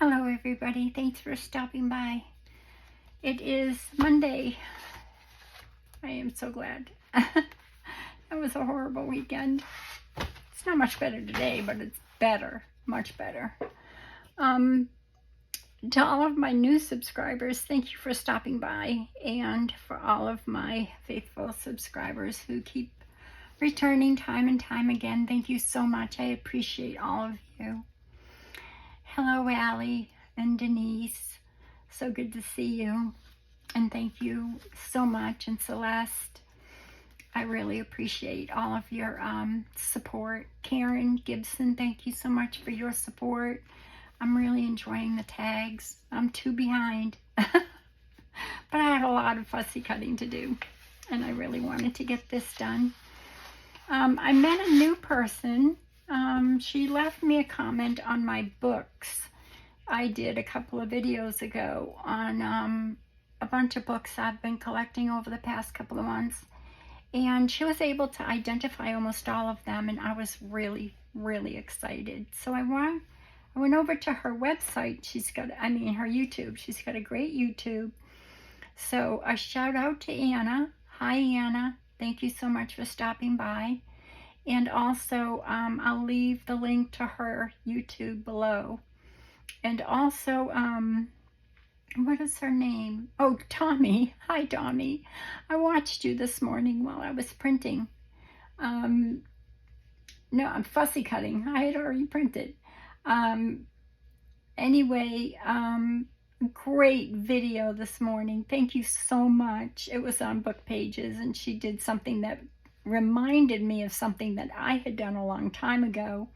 Hello everybody, thanks for stopping by. It is Monday. I am so glad. That was a horrible weekend. It's not much better today, but it's better, much better. To all of my new subscribers, thank you for stopping by, and for all of my faithful subscribers who keep returning time and time again, thank you so much. I appreciate all of you. Hello, Allie and Denise. So good to see you. And thank you so much. And Celeste, I really appreciate all of your support. Karen Gibson, thank you so much for your support. I'm really enjoying the tags. I'm 2 behind. But I had a lot of fussy cutting to do. And I really wanted to get this done. I met a new person. She left me a comment on my books. I did a couple of videos ago on a bunch of books I've been collecting over the past couple of months. And she was able to identify almost all of them, and I was really, really excited. So I went over to her website. Her YouTube. She's got a great YouTube. So a shout out to Anna. Hi, Anna. Thank you so much for stopping by. And also, I'll leave the link to her YouTube below. And also, what is her name? Oh, Tommy. Hi, Tommy. I watched you this morning while I was printing. No, I'm fussy cutting. I had already printed. Anyway, great video this morning. Thank you so much. It was on Book Pages, and she did something that reminded me of something that I had done a long time ago.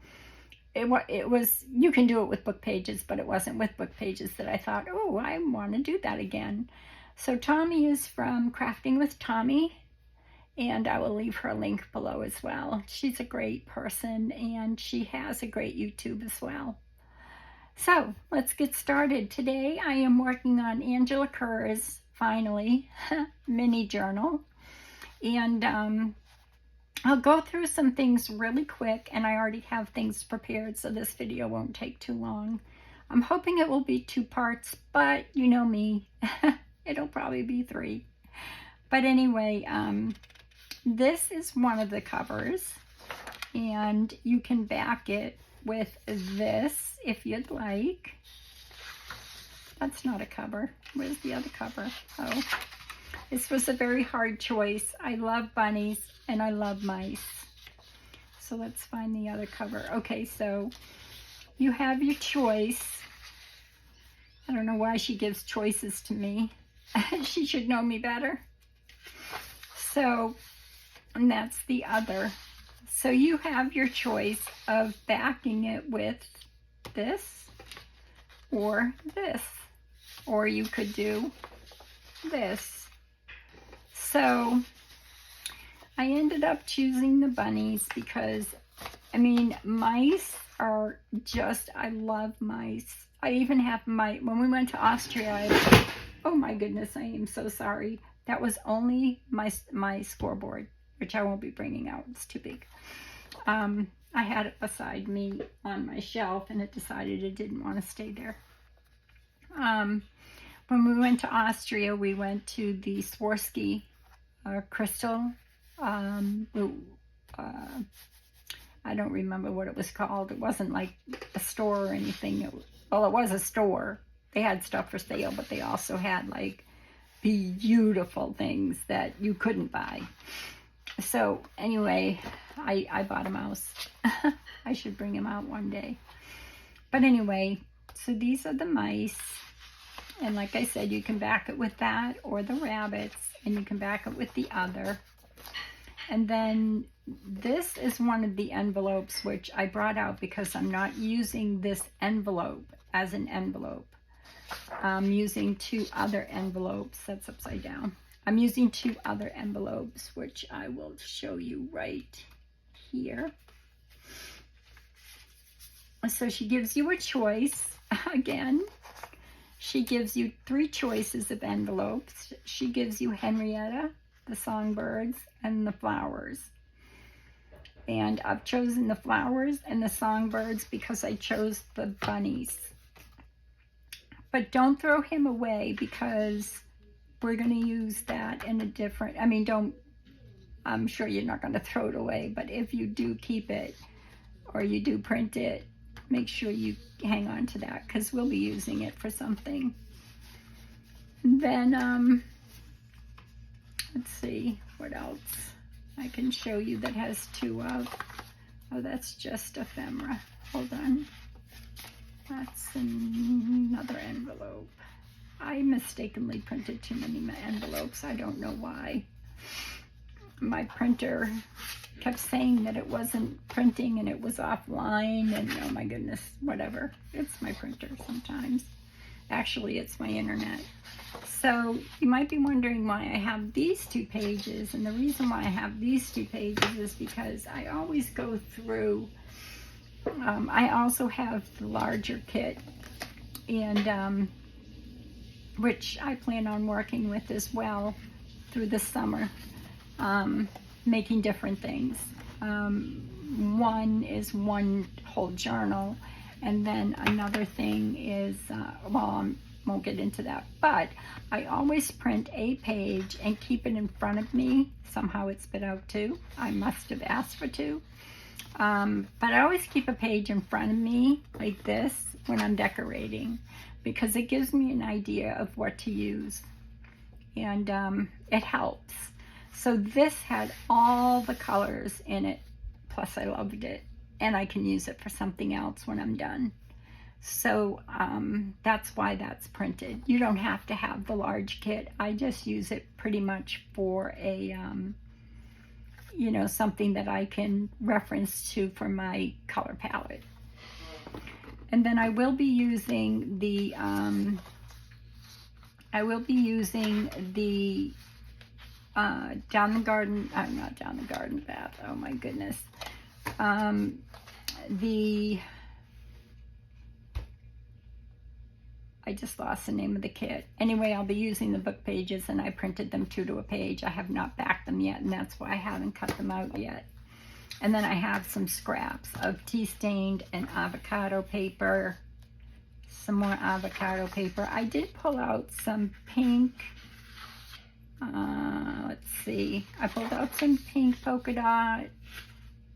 It was, you can do it with Book Pages, but it wasn't with Book Pages that I thought, oh, I want to do that again. So Tommy is from Crafting with Tommy, and I will leave her link below as well. She's a great person, and she has a great YouTube as well. So let's get started. Today I am working on Angela Kerr's, finally, mini journal. And I'll go through some things really quick, and I already have things prepared, so this video won't take too long. I'm hoping it will be 2 parts, but you know me, it'll probably be 3. But anyway, this is one of the covers, and you can back it with this if you'd like. That's not a cover. Where's the other cover? Oh, this was a very hard choice. I love bunnies and I love mice. So let's find the other cover. Okay, so you have your choice. I don't know why she gives choices to me. She should know me better. So, and that's the other. So you have your choice of backing it with this or this. Or you could do this. So I ended up choosing the bunnies because, I mean, mice are just, I love mice. I even have when we went to Austria, oh my goodness, I am so sorry. That was only my scoreboard, which I won't be bringing out. It's too big. I had it beside me on my shelf, and it decided it didn't want to stay there. When we went to Austria, we went to the Swarovski crystal. I don't remember what it was called. It wasn't like a store or anything. Well, it was a store. They had stuff for sale, but they also had like beautiful things that you couldn't buy. So anyway, I bought a mouse. I should bring him out one day. But anyway, so these are the mice. And like I said, you can back it with that or the rabbits, and you can back it with the other. And then this is one of the envelopes which I brought out because I'm not using this envelope as an envelope. I'm using 2 other envelopes. That's upside down. I'm using 2 other envelopes, which I will show you right here. So she gives you a choice again. She gives you 3 choices of envelopes. She gives you Henrietta, the songbirds, and the flowers. And I've chosen the flowers and the songbirds because I chose the bunnies. but don't throw him away, because we're going to use that in a different, I mean, don't, I'm sure you're not going to throw it away, but if you do keep it or you do print it, make sure you hang on to that, because we'll be using it for something. And then, let's see what else I can show you that has two of. Oh, that's just ephemera. Hold on. That's another envelope. I mistakenly printed too many envelopes. I don't know why. My printer kept saying that it wasn't printing and it was offline, and oh my goodness, whatever. It's my printer sometimes. Actually, it's my internet. So you might be wondering why I have these two pages, and the reason why I have these two pages is because I always go through, I also have the larger kit, and which I plan on working with as well through the summer, making different things. One is one whole journal, and then another thing is, well, I won't get into that, but I always print a page and keep it in front of me. Somehow it spit out two. I must have asked for two. But I always keep a page in front of me like this when I'm decorating, because it gives me an idea of what to use, and it helps. So this had all the colors in it, plus I loved it, and I can use it for something else when I'm done. So that's why that's printed. You don't have to have the large kit. I just use it pretty much for a, you know, something that I can reference to for my color palette. And then I will be using the, Down the Garden, not Down the Garden Path, oh my goodness. I just lost the name of the kit. Anyway, I'll be using the book pages, and I printed them 2 to a page. I have not backed them yet, and that's why I haven't cut them out yet. And then I have some scraps of tea stained and avocado paper, some more avocado paper. I did pull out some pink, let's see, I pulled out some pink polka dot,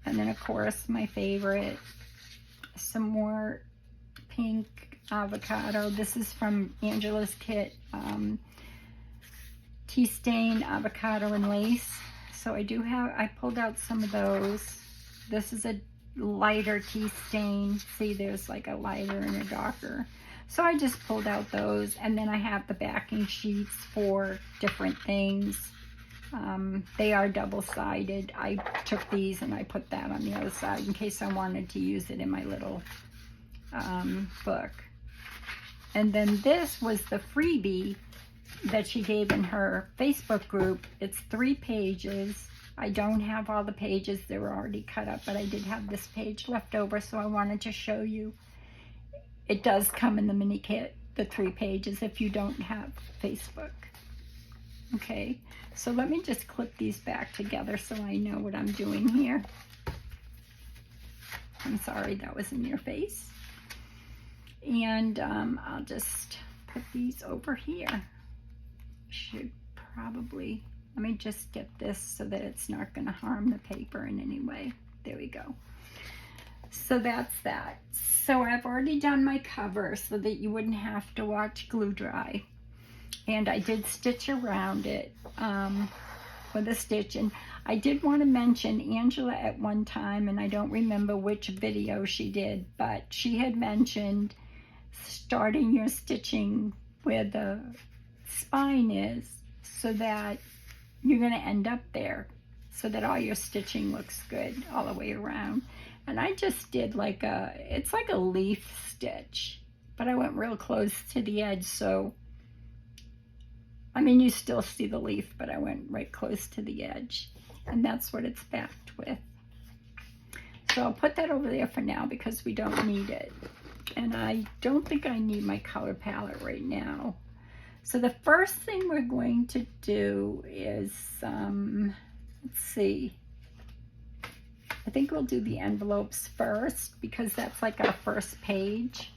and then of course my favorite, some more pink avocado. This is from Angela's kit, tea stain, avocado, and lace. So I pulled out some of those. This is a lighter tea stain. See, there's like a lighter and a darker. So I just pulled out those, and then I have the backing sheets for different things. They are double-sided. I took these and I put that on the other side in case I wanted to use it in my little book. And then this was the freebie that she gave in her Facebook group. It's 3 pages. I don't have all the pages. They were already cut up, but I did have this page left over, so I wanted to show you. It does come in the mini kit, the 3 pages, if you don't have Facebook. Okay, so let me just clip these back together so I know what I'm doing here. I'm sorry, that was in your face. And I'll just put these over here. Should probably, let me just get this so that it's not going to harm the paper in any way. There we go. So that's that. So I've already done my cover so that you wouldn't have to watch glue dry. And I did stitch around it with a stitch. And I did want to mention Angela at one time, and I don't remember which video she did, but she had mentioned starting your stitching where the spine is so that you're going to end up there, so that all your stitching looks good all the way around. And I just did like it's like a leaf stitch, but I went real close to the edge, so I mean, you still see the leaf, but I went right close to the edge, and that's what it's backed with. So I'll put that over there for now because we don't need it. And I don't think I need my color palette right now. So the first thing we're going to do is, let's see, I think we'll do the envelopes first because that's like our first page.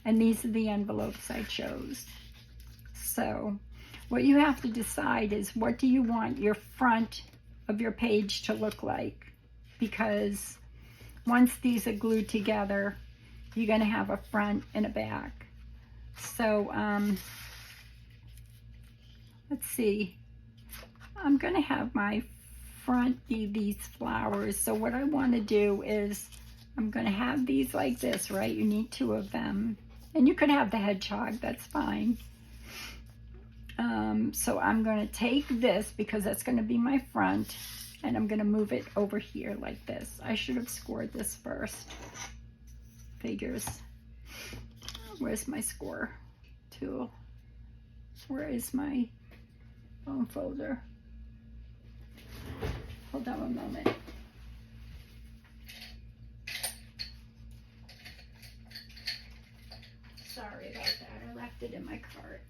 And these are the envelopes I chose. So what you have to decide is, what do you want your front of your page to look like? Because once these are glued together, you're going to have a front and a back. So let's see. I'm going to have my front be these flowers. So what I want to do is, I'm going to have these like this, right? You need two of them. And you could have the hedgehog, that's fine. So I'm going to take this, because that's going to be my front, and I'm going to move it over here like this. I should have scored this first. Figures. Where's my score tool? Where is my phone folder? Hold on one moment. Sorry about that. I left it in my cart.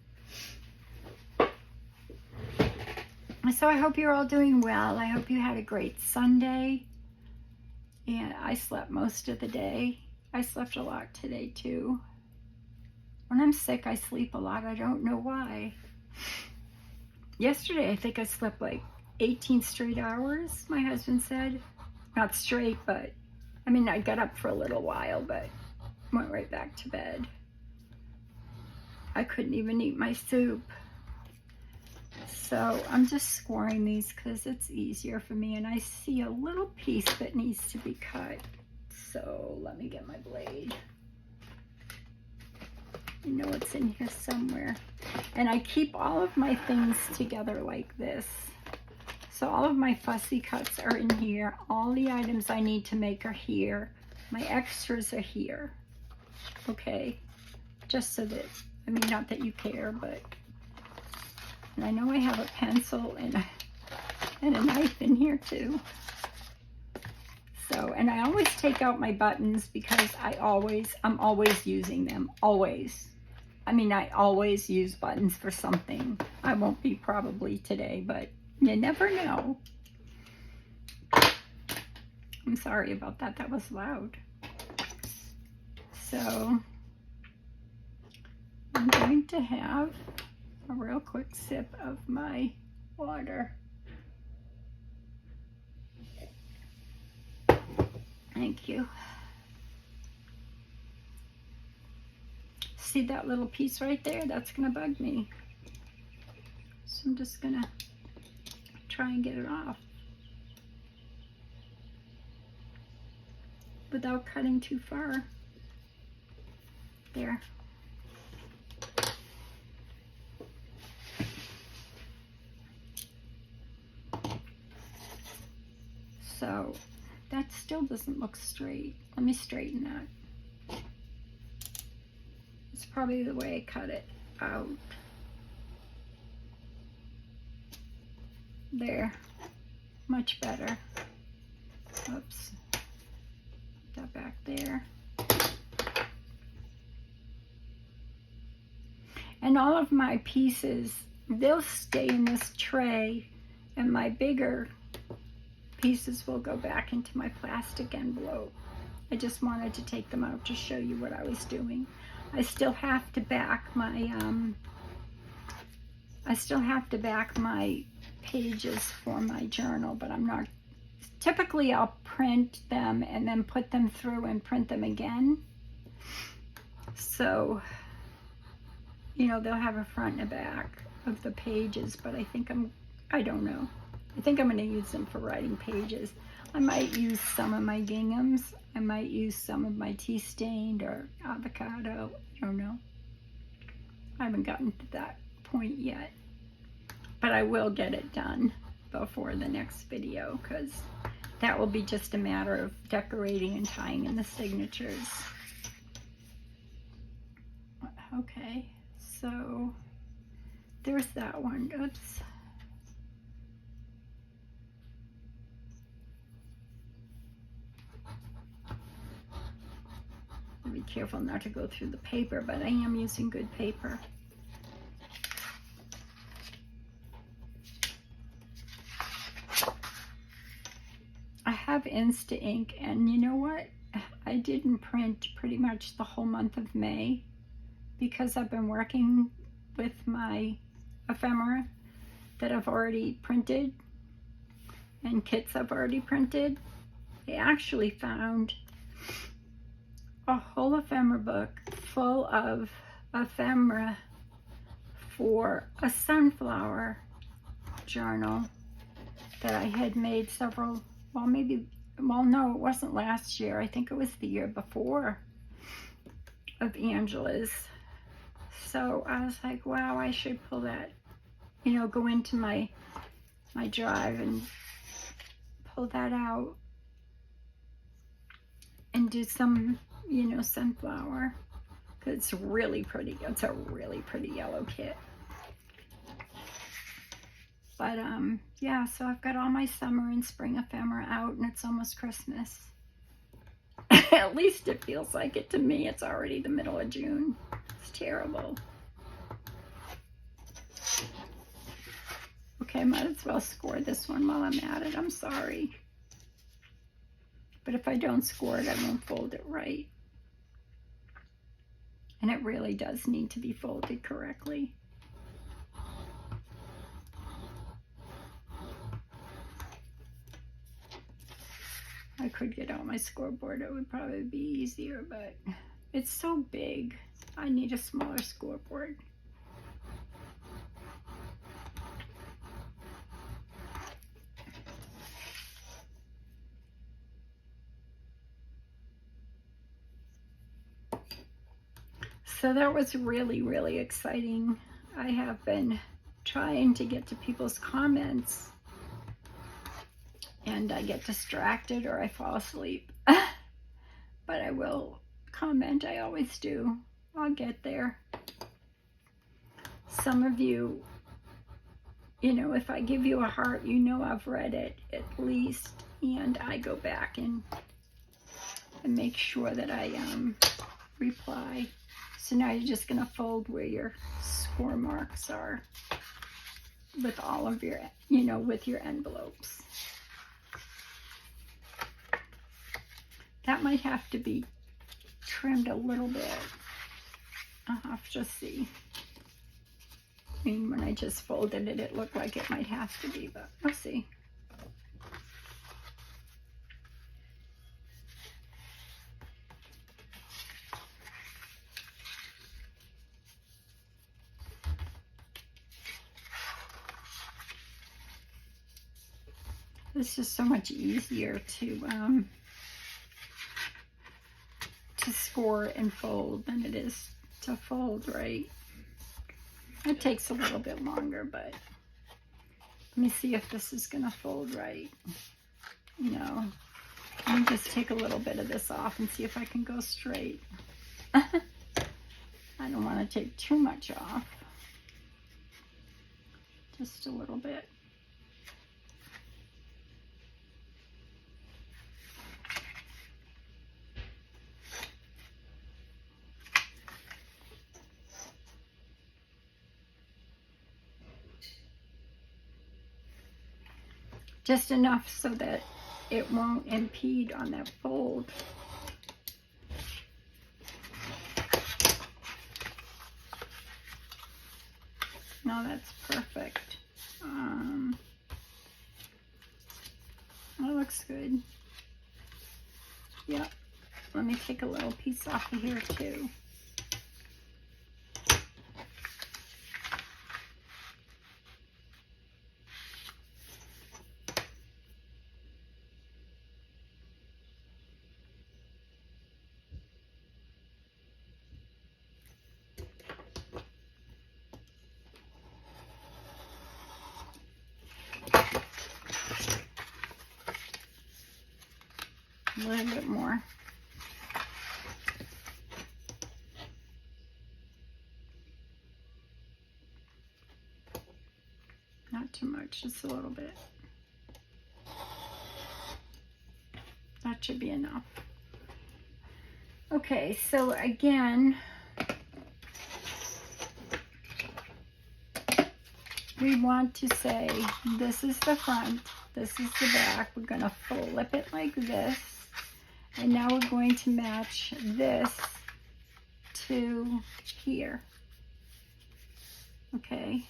So I hope you're all doing well. I hope you had a great Sunday. And I slept most of the day. I slept a lot today too. When I'm sick, I sleep a lot. I don't know why. Yesterday, I think I slept like 18 straight hours, my husband said. Not straight, but I mean, I got up for a little while, but went right back to bed. I couldn't even eat my soup. So I'm just scoring these because it's easier for me, and I see a little piece that needs to be cut. So let me get my blade. You know it's in here somewhere. And I keep all of my things together like this. So all of my fussy cuts are in here. All the items I need to make are here. My extras are here. Okay? Just so that, I mean, not that you care, but... And I know I have a pencil and a knife in here too. So, and I always take out my buttons because I'm always using them, always. I mean, I always use buttons for something. I won't be probably today, but you never know. I'm sorry about that, that was loud. So, I'm going to have a real quick sip of my water. Thank you. See that little piece right there? That's gonna bug me. So I'm just gonna try and get it off without cutting too far. There. So that still doesn't look straight. Let me straighten that. It's probably the way I cut it out. There. Much better. Oops. Put that back there. And all of my pieces, they'll stay in this tray, and my bigger pieces will go back into my plastic envelope. I just wanted to take them out to show you what I was doing. I still have to back my pages for my journal, but I'm not. Typically I'll print them and then put them through and print them again. So, you know, they'll have a front and a back of the pages, but I don't know. I think I'm going to use them for writing pages. I might use some of my ginghams. I might use some of my tea stained or avocado. I don't know. I haven't gotten to that point yet. But I will get it done before the next video, because that will be just a matter of decorating and tying in the signatures. Okay, so there's that one. Oops. Be careful not to go through the paper, but I am using good paper. I have Insta Ink, and you know what? I didn't print pretty much the whole month of May. because I've been working with my ephemera that I've already printed and kits I've already printed, I actually found a whole ephemera book full of ephemera for a sunflower journal that I had made several, well no, it wasn't last year. I think it was the year before, of Angela's. So I was like, wow, I should pull that, you know, go into my drive and pull that out and do some, you know, sunflower. Cause it's really pretty. It's a really pretty yellow kit. But yeah, so I've got all my summer and spring ephemera out, and it's almost Christmas. At least it feels like it to me. It's already the middle of June. It's terrible. Okay, I might as well score this one while I'm at it. I'm sorry. But if I don't score it, I won't fold it right. And it really does need to be folded correctly. I could get out my scoreboard. It would probably be easier, but it's so big. I need a smaller scoreboard. So that was really, really exciting. I have been trying to get to people's comments, and I get distracted or I fall asleep. But I will comment. I always do. I'll get there. Some of you, you know, if I give you a heart, you know I've read it at least, and I go back and make sure that I reply. So now you're just going to fold where your score marks are with all of your, you know, with your envelopes. That might have to be trimmed a little bit. I'll have to see. I mean, when I just folded it, it looked like it might have to be, but we'll see. It's just so much easier to score and fold than it is to fold, right? It takes a little bit longer, but let me see if this is gonna fold right. No, let me just take a little bit of this off and see if I can go straight. I don't want to take too much off, just a little bit. Just enough so that it won't impede on that fold. No, that's perfect. That looks good. Yep. Let me take a little piece off of here too. A little bit more. Not too much, just a little bit. That should be enough. Okay, so again, we want to say this is the front, this is the back. We're going to flip it like this. And now we're going to match this to here. Okay.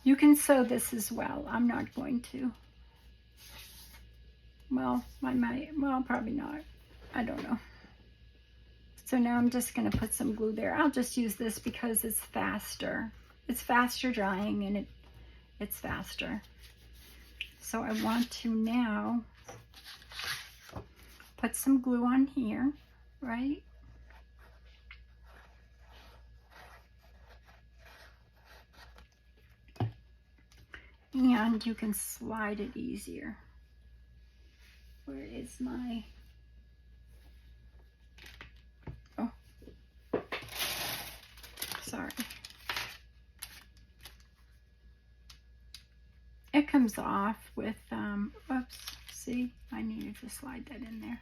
You can sew this as well. I'm not going to. Well, I might. Well, probably not. I don't know. So now I'm just going to put some glue there. I'll just use this because it's faster. It's faster drying, and it's faster. So I want to now put some glue on here, right? And you can slide it easier. Where is my... Oh, sorry. It comes off with, oops, see, I needed to slide that in there.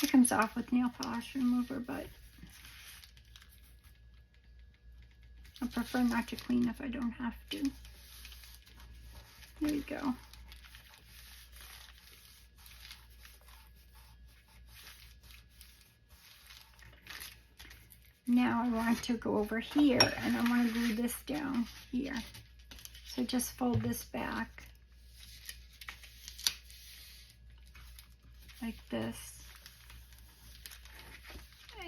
It comes off with nail polish remover, but I prefer not to clean if I don't have to. There you go. Now I want to go over here, and I want to glue this down here. So just fold this back like this.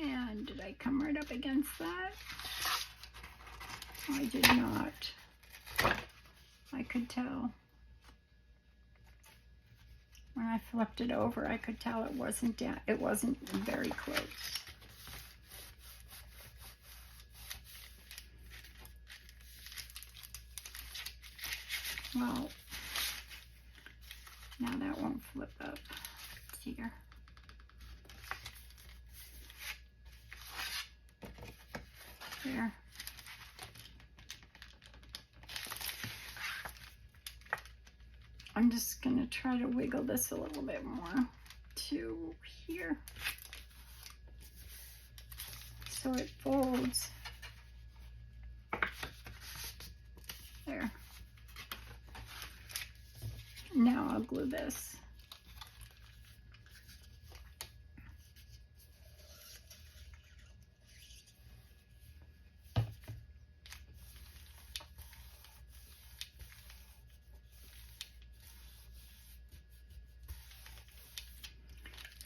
And did I come right up against that? I did not. I could tell. When I flipped it over, I could tell it wasn't down. It wasn't very close. Well, now that won't flip up. It's here. There. I'm just going to try to wiggle this a little bit more to here so it folds. There. Now I'll glue this.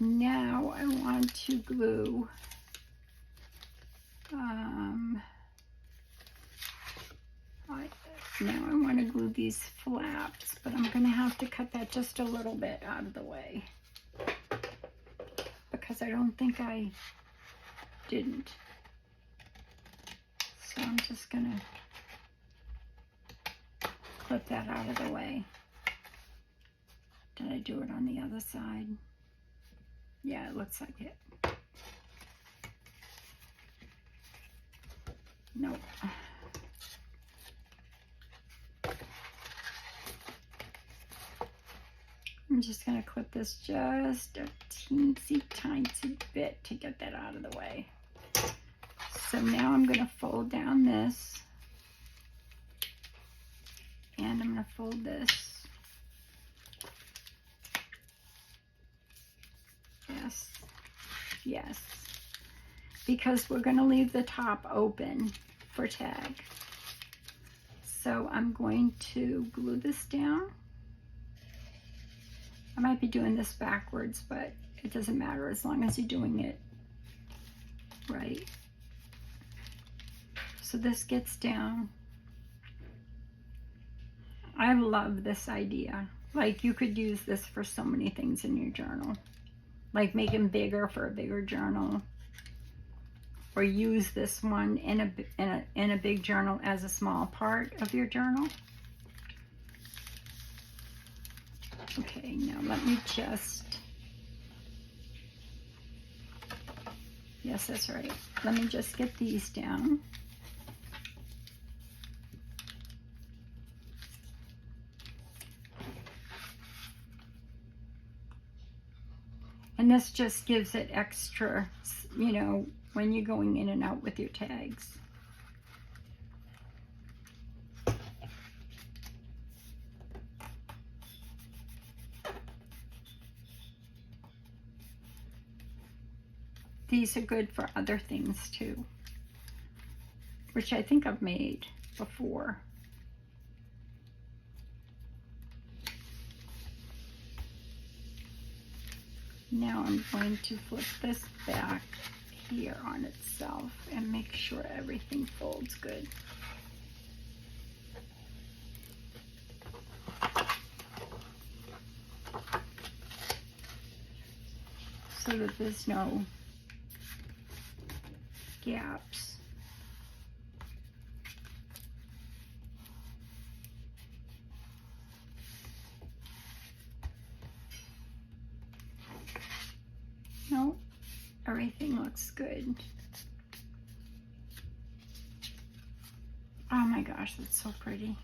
Now I want to glue now I want to glue these flaps, but I'm going to have to cut that just a little bit out of the way because I don't think I didn't. So I'm just going to clip that out of the way. Did I do it on the other side? Yeah, it looks like it. Nope. I'm just going to clip this just a teensy tiny bit to get that out of the way. So now I'm going to fold down this, and I'm going to fold this. Yes, yes, because we're going to leave the top open for tag. So I'm going to glue this down. I might be doing this backwards, but it doesn't matter as long as you're doing it right. So this gets down. I love this idea. Like, you could use this for so many things in your journal. Like make them bigger for a bigger journal, or use this one in a big journal as a small part of your journal. Okay, now let me just, yes, that's right. Let me just get these down. And this just gives it extra, you know, when you're going in and out with your tags. these are good for other things too, which I think I've made before. Now I'm going to flip this back here on itself and make sure everything folds good. So that there's no gaps. No, everything looks good. Oh my gosh, that's so pretty.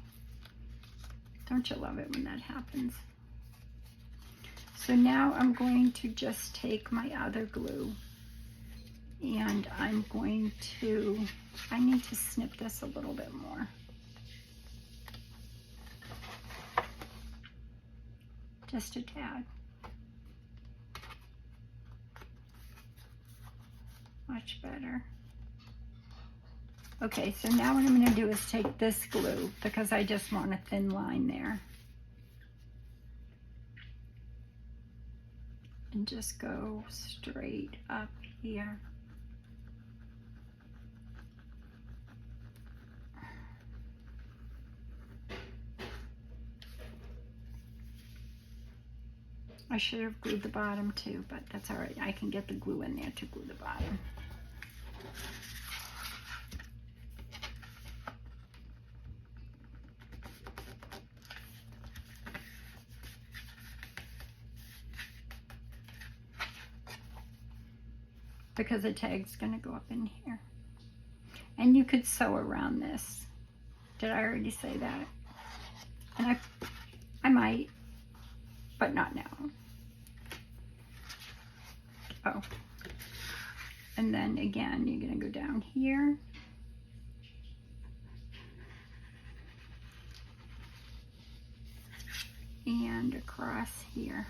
Don't you love it when that happens? So now I'm going to just take my other glue and I'm going to, I need to snip this a little bit more. Just a tad. Much better. Okay, so now what I'm going to do is take this glue because I just want a thin line there. And just go straight up here. I should have glued the bottom too, but that's all right. I can get the glue in there to glue the bottom. Because the tag's going to go up in here. And you could sew around this. Did I already say that? And I might, but not now. Oh. And then again, you're going to go down here. And across here.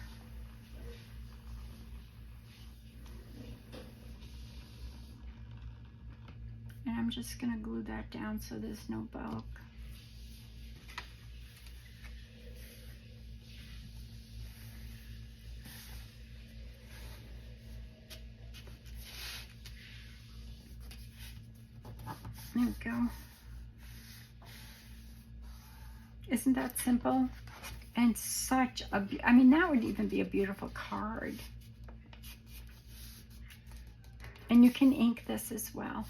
And I'm just going to glue that down so there's no bulk. There we go. Isn't that simple? And such a, I mean, that would even be a beautiful card. And you can ink this as well.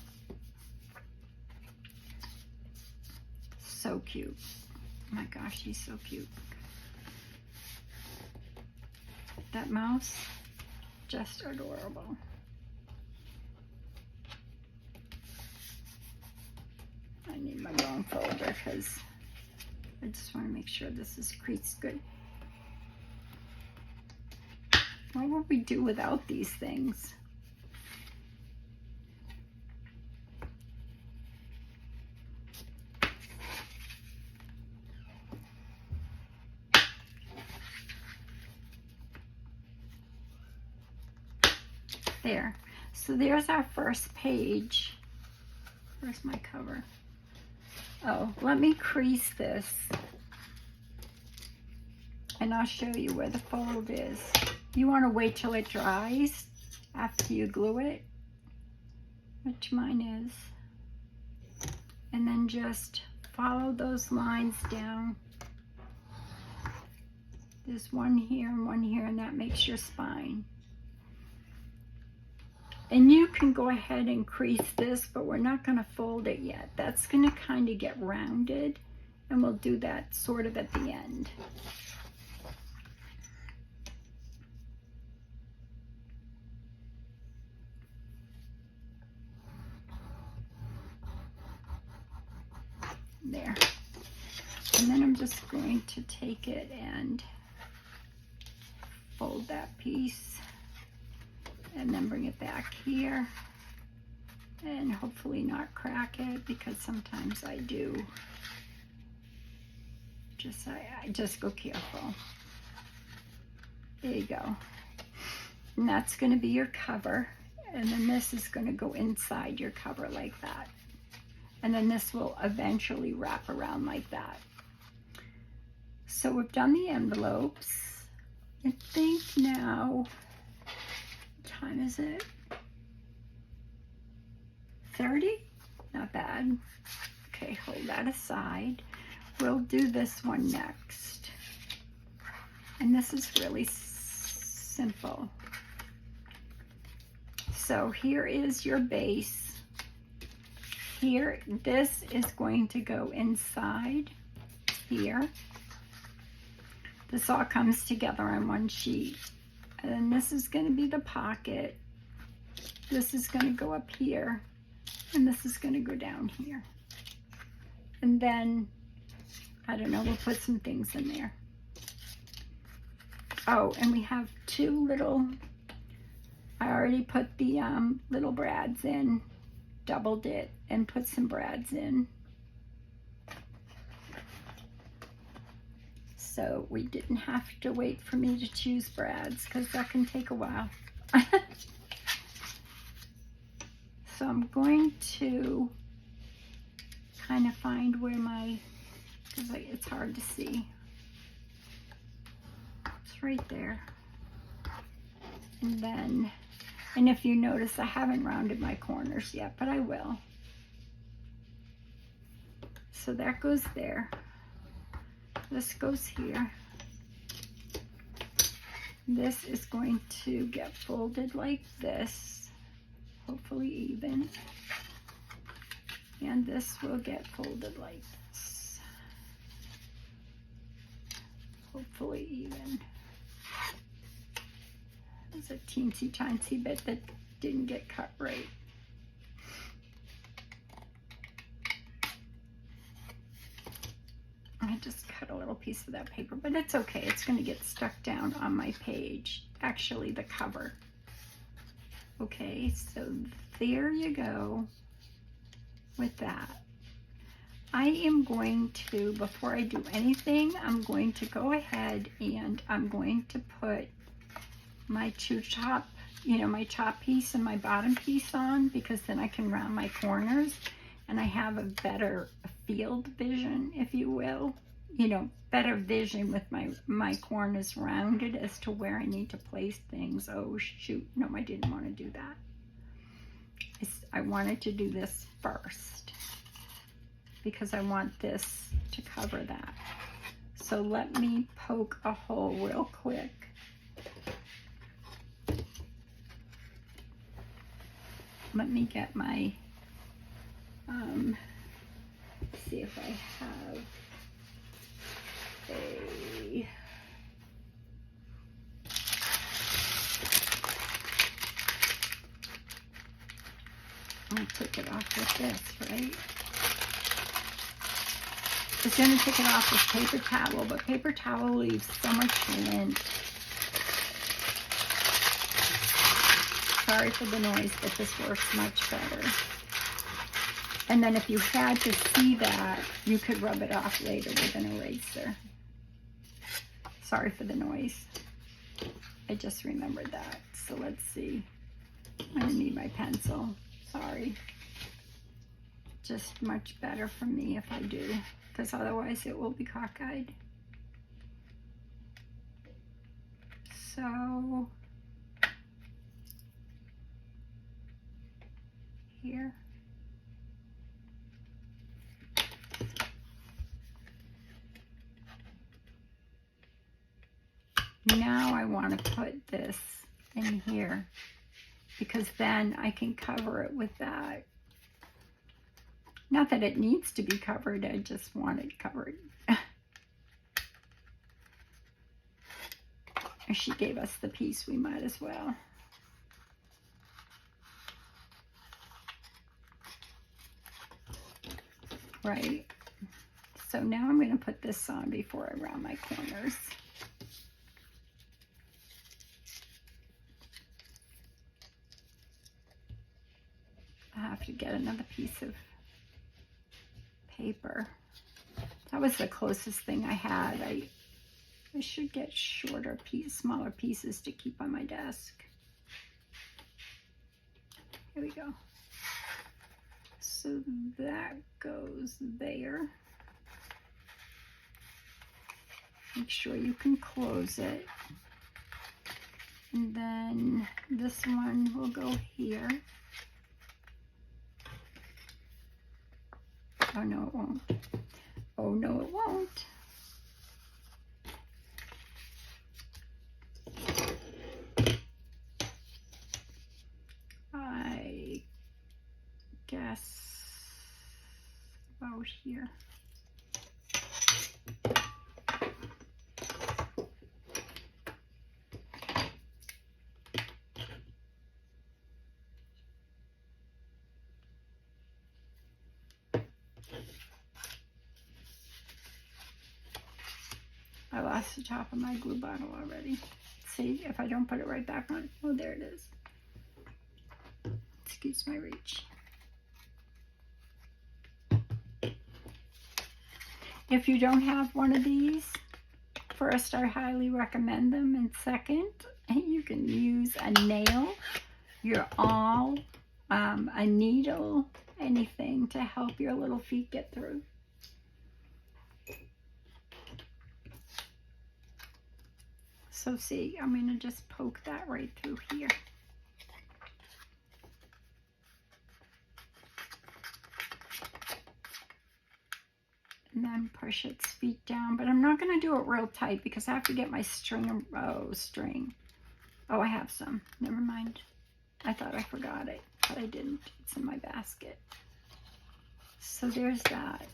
So cute. Oh my gosh, he's so cute. That mouse, just adorable. I need my bone folder because I just want to make sure this is creased good. What would we do without these things? There. So there's our first page. Where's my cover? Oh, let me crease this. And I'll show you where the fold is. You want to wait till it dries after you glue it, which mine is. And then just follow those lines down. There's one here, and that makes your spine. And you can go ahead and crease this, but we're not going to fold it yet. That's going to kind of get rounded, and we'll do that sort of at the end. There. And then I'm just going to take it and fold that piece. And then bring it back here and hopefully not crack it, because sometimes I do. I just go careful. There you go. And that's going to be your cover. And then this is going to go inside your cover like that. And then this will eventually wrap around like that. So we've done the envelopes. I think now, what time is it? 30? Not bad. Okay, hold that aside. We'll do this one next. And this is really simple. So here is your base. Here, this is going to go inside here. This all comes together on one sheet. And then this is going to be the pocket. This is going to go up here. And this is going to go down here. And then, I don't know, we'll put some things in there. Oh, and we have two little, I already put the little brads in, doubled it, and put some brads in. So we didn't have to wait for me to choose brads, because that can take a while. So I'm going to kind of find where my, because it's hard to see. It's right there. And then, and if you notice, I haven't rounded my corners yet, but I will. So that goes there. This goes here. This is going to get folded like this, hopefully even. And this will get folded like this, hopefully even. There's a teensy tiny bit that didn't get cut right. I just cut a little piece of that paper, but it's okay. It's going to get stuck down on my page, actually the cover. Okay, so there you go with that. I am going to, before I do anything, I'm going to go ahead and I'm going to put my two top, my top piece and my bottom piece on, because then I can round my corners and I have a better field vision, if you will. Better vision with my corners rounded as to where I need to place things. Oh shoot, no, I didn't want to do that. I wanted to do this first because I want this to cover that. So let me poke a hole real quick. Let me get my, see if I have a, I'll take it off with this, right? I was going to take it off with paper towel, but paper towel leaves so much lint. Sorry for the noise, but this works much better. And then if you had to see that, you could rub it off later with an eraser. Sorry for the noise. I just remembered that. So let's see. I'm gonna need my pencil. Sorry. Just much better for me if I do, because otherwise it will be cockeyed. So here. Now I want to put this in here, because then I can cover it with that. Not that it needs to be covered, I just want it covered. If she gave us the piece, we might as well. Right? So now I'm going to put this on before I round my corners. I have to get another piece of paper. That was the closest thing I had. I should get shorter smaller pieces to keep on my desk. Here we go. So that goes there. Make sure you can close it. And then this one will go here. Oh no, it won't. Oh no, it won't. I guess about here. I lost the top of my glue bottle already. See, if I don't put it right back on. Oh, there it is. Excuse my reach. If you don't have one of these, first, I highly recommend them. And second, you can use a nail, your awl, a needle, anything to help your little feet get through. So see, I'm going to just poke that right through here. And then push its feet down. But I'm not going to do it real tight because I have to get my string. Oh, I have some. Never mind. I thought I forgot it, but I didn't. It's in my basket. So there's that.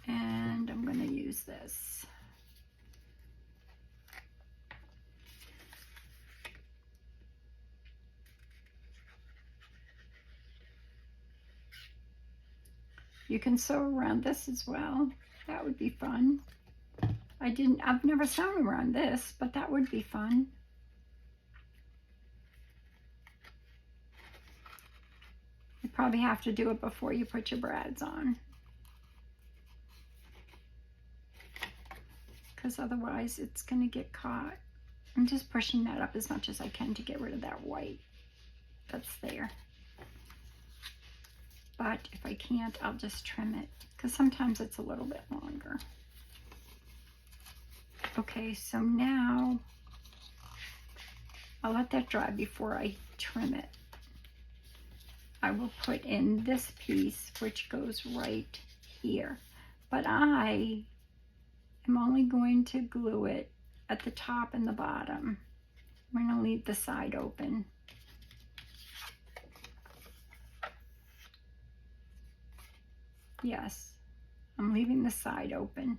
And I'm going to use this. You can sew around this as well. That would be fun. I've never sewn around this, but that would be fun. You probably have to do it before you put your brads on, because otherwise it's going to get caught. I'm just pushing that up as much as I can to get rid of that white that's there. But if I can't, I'll just trim it, because sometimes it's a little bit longer. Okay, so now I'll let that dry before I trim it. I will put in this piece, which goes right here. But I am only going to glue it at the top and the bottom. I'm going to leave the side open. Yes, I'm leaving the side open.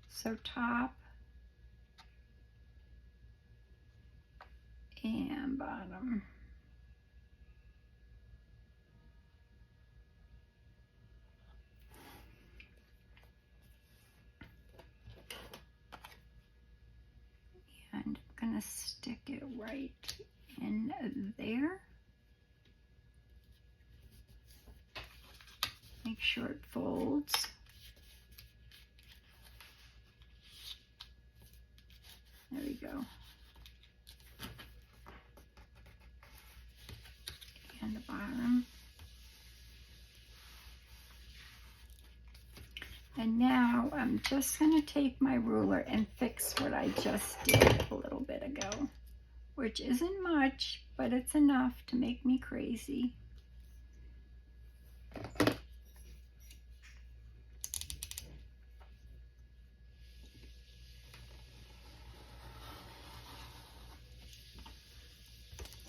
So top and bottom. And I'm going to stick it right in there. Make sure it folds. There we go. And the bottom. And now I'm just going to take my ruler and fix what I just did a little bit ago, which isn't much, but it's enough to make me crazy.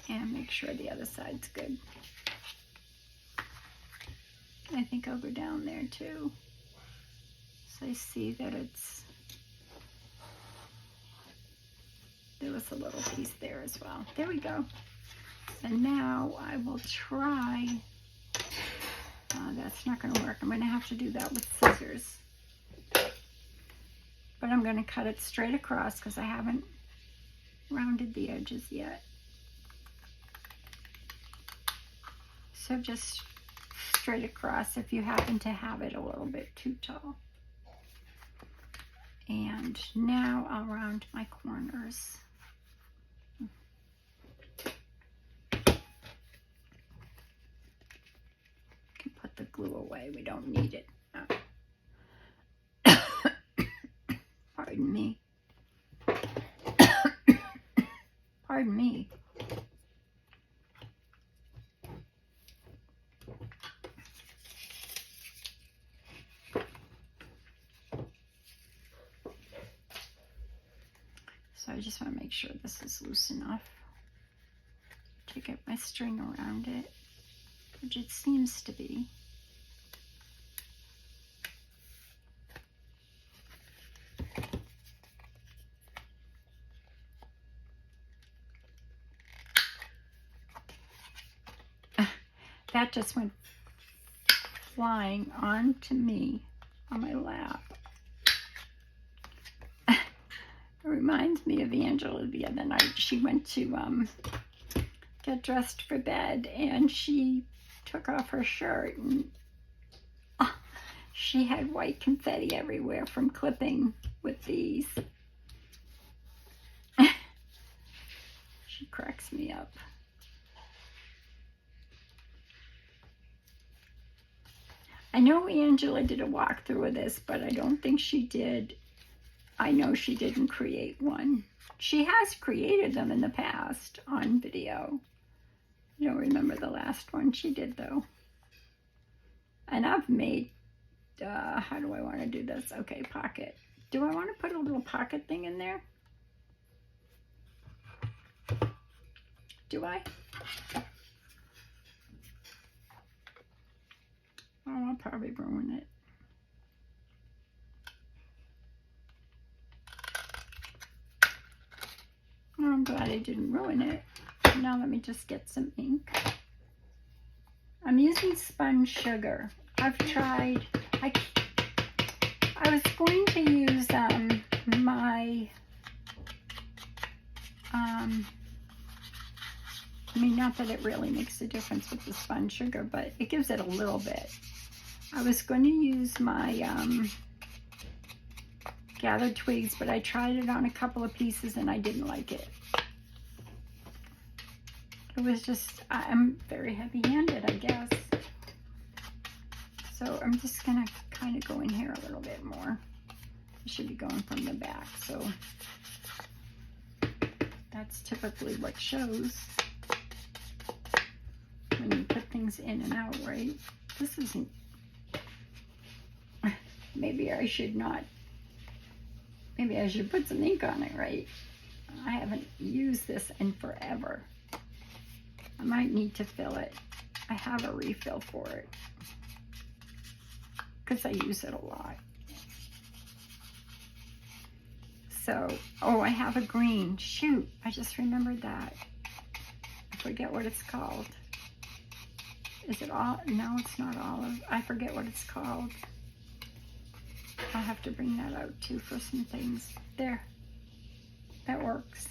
And make sure the other side's good. I think I'll go down there too. So I see that there was a little piece there as well. There we go. And now I will try, that's not going to work. I'm going to have to do that with scissors. But I'm going to cut it straight across because I haven't rounded the edges yet. So just straight across if you happen to have it a little bit too tall. And now I'll round my corners. don't need it. Pardon me. Pardon me. So I just want to make sure this is loose enough to get my string around it, which it seems to be. That just went flying onto me on my lap. It reminds me of Angela the other night. She went to get dressed for bed, and she took off her shirt, and she had white confetti everywhere from clipping with these. She cracks me up. I know Angela did a walkthrough of this, but I don't think she did. I know she didn't create one. She has created them in the past on video. I don't remember the last one she did, though. And I've made, how do I want to do this? Okay, pocket. Do I want to put a little pocket thing in there? Do I? Oh, I'll probably ruin it. Oh, I'm glad I didn't ruin it. Now let me just get some ink. I'm using spun sugar. I've tried, I was going to use my, I mean, not that it really makes a difference with the spun sugar, but it gives it a little bit. I was going to use my gathered twigs, but I tried it on a couple of pieces and I didn't like it. It was just, I'm very heavy-handed, I guess. So I'm just gonna kind of go in here a little bit more. I should be going from the back, so that's typically what shows when you put things in and out, right? This isn't, maybe I should not, maybe I should put some ink on it, right? I haven't used this in forever. I might need to fill it. I have a refill for it because I use it a lot. So, oh, I have a green. Shoot, I just remembered that. I forget what it's called. Is it all? No, it's not olive. I forget what it's called. I'll have to bring that out too for some things. There, that works.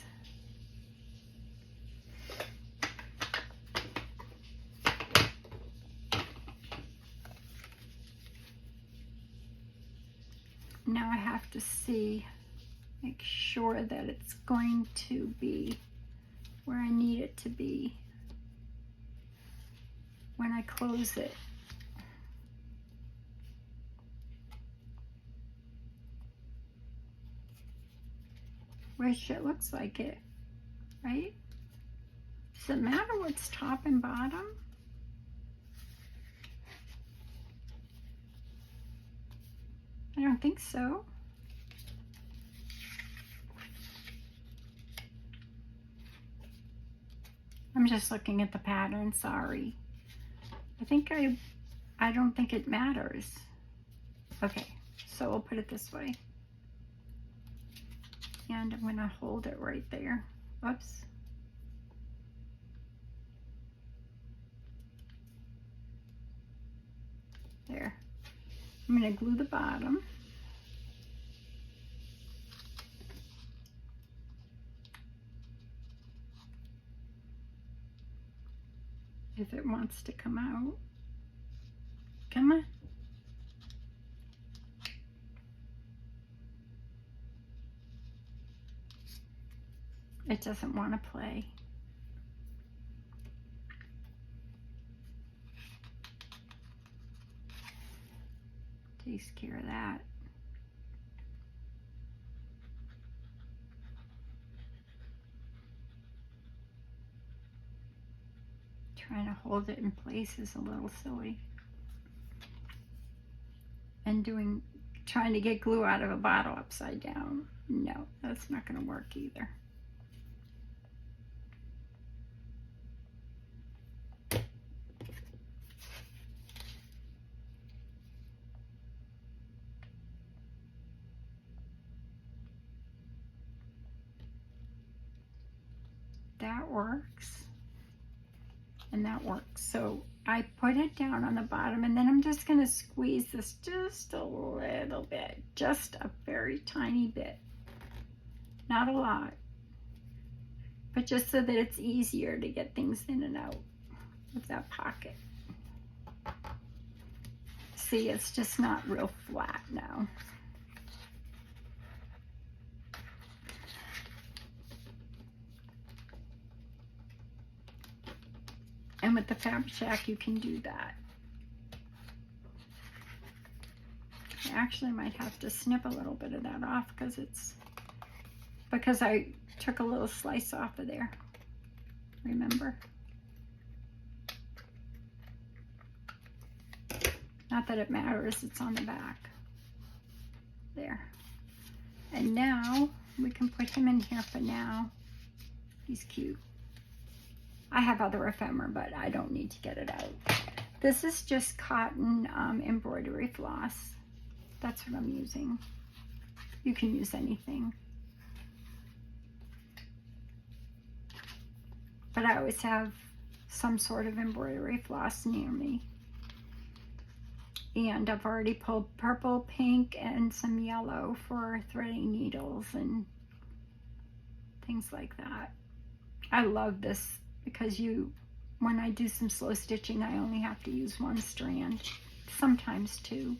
Now I have to see, make sure that it's going to be where I need it to be when I close it. Which it looks like it, right? Does it matter what's top and bottom? I don't think so. I'm just looking at the pattern, sorry. I don't think it matters. Okay, so we'll put it this way. And I'm gonna hold it right there. Whoops. There. I'm gonna glue the bottom. If it wants to come out. Come on. It doesn't want to play. Takes care of that. Trying to hold it in place is a little silly. And trying to get glue out of a bottle upside down. No, that's not going to work either. That works. And that works. So I put it down on the bottom, and then I'm just going to squeeze this just a little bit, just a very tiny bit, not a lot, but just so that it's easier to get things in and out of that pocket. See, it's just not real flat now. And with the Fabric Shack, you can do that. I actually might have to snip a little bit of that off because I took a little slice off of there. Remember? Not that it matters, it's on the back. There. And now we can put him in here for now. He's cute. I have other ephemera, but I don't need to get it out. This is just cotton embroidery floss. That's what I'm using. You can use anything. But I always have some sort of embroidery floss near me. And I've already pulled purple, pink, and some yellow for threading needles and things like that. I love this because when I do some slow stitching, I only have to use one strand, sometimes two,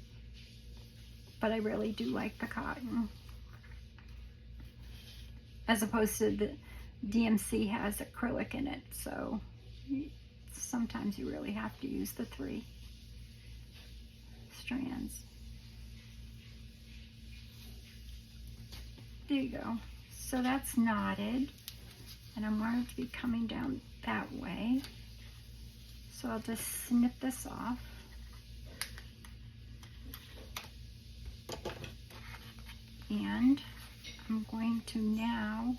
but I really do like the cotton. As opposed to the DMC has acrylic in it, so sometimes you really have to use the 3 strands. There you go. So that's knotted, and I want it to be coming down that way. So I'll just snip this off. And I'm going to now,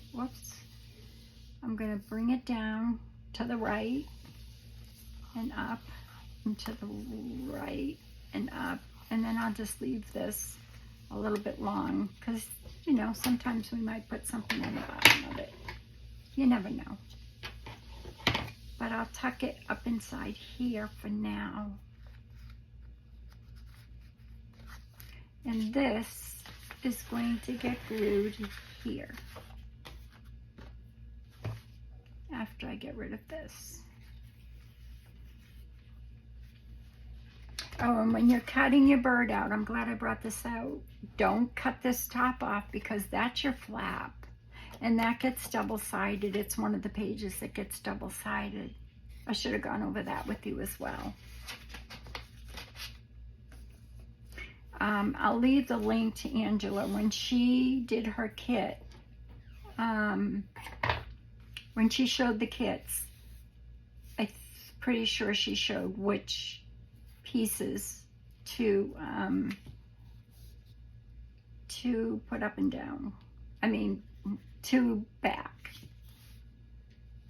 I'm going to bring it down to the right and up and to the right and up. And then I'll just leave this a little bit long because, you know, sometimes we might put something on the bottom of it. You never know. But I'll tuck it up inside here for now. And this is going to get glued here after I get rid of this. Oh, and when you're cutting your bird out, I'm glad I brought this out. Don't cut this top off because that's your flap. And that gets double-sided. It's one of the pages that gets double-sided. I should have gone over that with you as well. I'll leave the link to Angela. When she did her kit, when she showed the kits, I'm pretty sure she showed which pieces to put up and down. I mean, to back.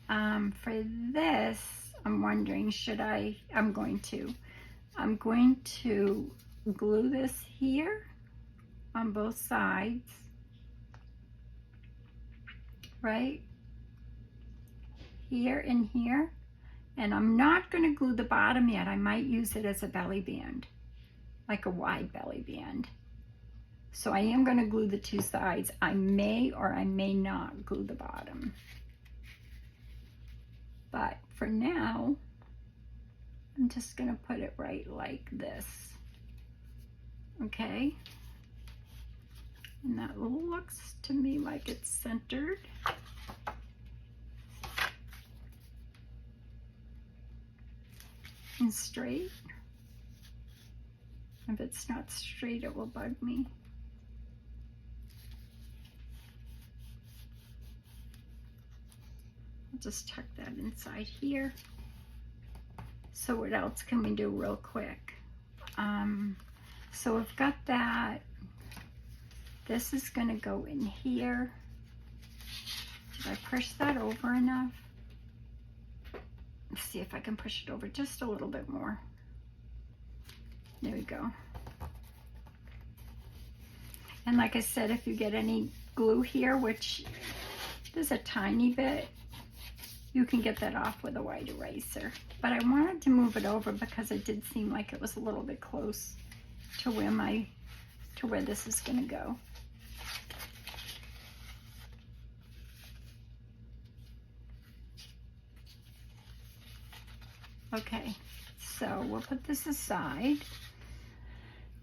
For this, I'm wondering, I'm going to glue this here on both sides, right? Here and here. And I'm not going to glue the bottom yet. I might use it as a belly band, like a wide belly band. So I am going to glue the 2 sides. I may or I may not glue the bottom. But for now, I'm just going to put it right like this. Okay? And that looks to me like it's centered. And straight. If it's not straight, it will bug me. I'll just tuck that inside here. So what else can we do real quick? So we've got that. This is going to go in here. Did I push that over enough? Let's see if I can push it over just a little bit more. There we go. And like I said, if you get any glue here, which there's a tiny bit, you can get that off with a white eraser. But I wanted to move it over because it did seem like it was a little bit close to where this is going to go. Okay, so we'll put this aside.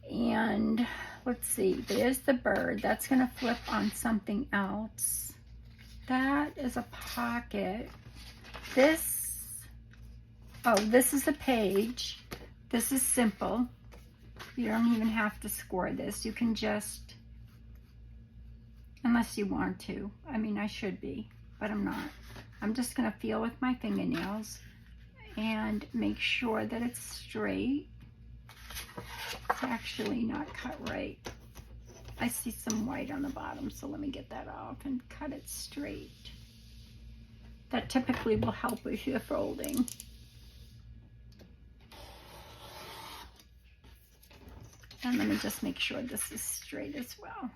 And let's see, there's the bird. That's going to flip on something else. That is a pocket. This is a page. This is simple. You don't even have to score this. You can just, unless you want to. I mean, I should be, but I'm not. I'm just going to feel with my fingernails and make sure that it's straight. It's actually not cut right. I see some white on the bottom, so let me get that off and cut it straight. That typically will help with your folding. And let me just make sure this is straight as well.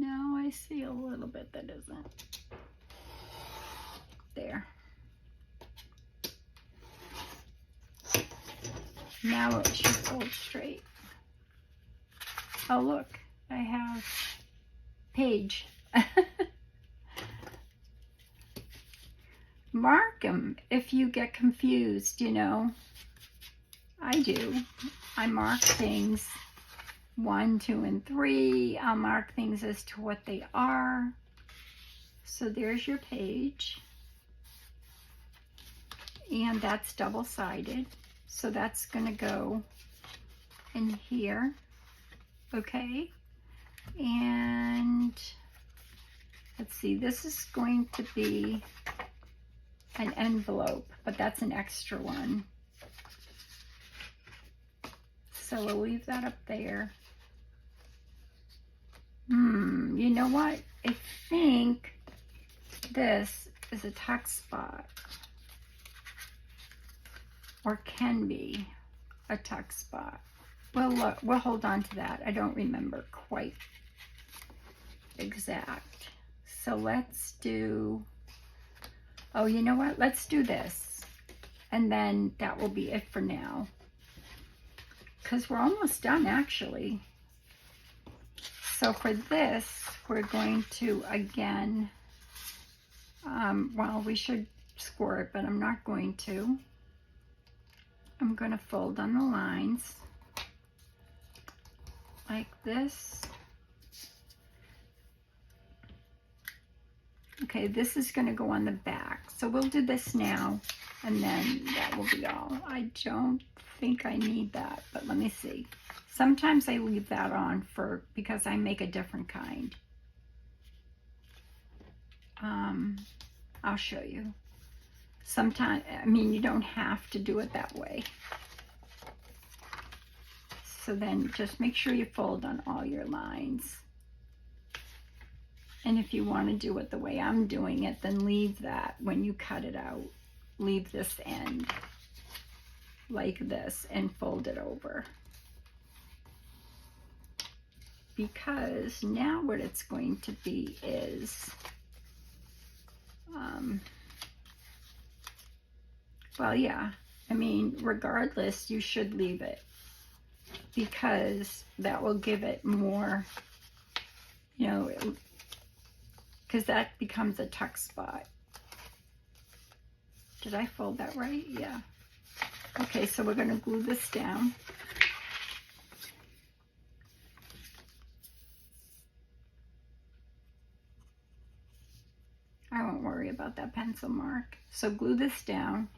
No, I see a little bit that isn't. There. Now it should fold straight. Oh look, I have page. Mark them if you get confused, you know. I do. I mark things 1, 2, and 3. I'll mark things as to what they are. So there's your page. And that's double-sided. So that's going to go in here. Okay. And let's see, this is going to be an envelope, but that's an extra one. So we'll leave that up there. You know what? I think this is a tuck spot, or can be a tuck spot. Well, look, we'll hold on to that. I don't remember quite exact. So let's do, oh, you know what? Let's do this. And then that will be it for now. Because we're almost done, actually. So for this, we're going to, again, well, we should score it, but I'm not going to. I'm going to fold on the lines like this. Okay, this is going to go on the back. So we'll do this now, and then that will be all. I don't think I need that, but let me see. Sometimes I leave that on because I make a different kind. I'll show you. Sometimes, I mean, you don't have to do it that way. So then just make sure you fold on all your lines. And if you want to do it the way I'm doing it, then leave that when you cut it out. Leave this end like this and fold it over. Because now what it's going to be is, well, yeah, I mean, regardless, you should leave it because that will give it more, you know, because that becomes a tuck spot. Did I fold that right? Yeah. Okay, so we're going to glue this down. Sorry about that pencil mark. So glue this down,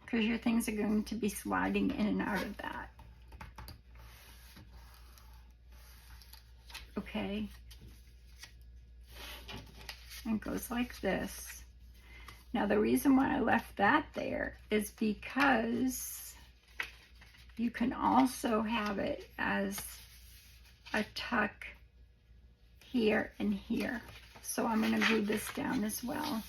because your things are going to be sliding in and out of that. Okay. And it goes like this. Now the reason why I left that there is because you can also have it as a tuck here and here. So I'm going to glue this down as well.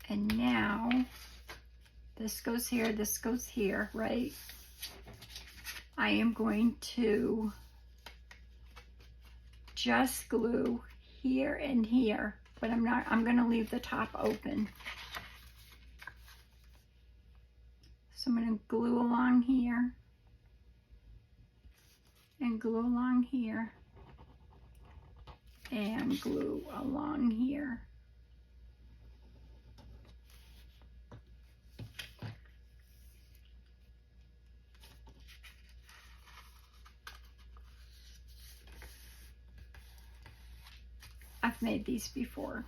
And now this goes here, right? I am going to just glue here and here, but I'm going to leave the top open. So I'm going to glue along here and glue along here and glue along here. I've made these before.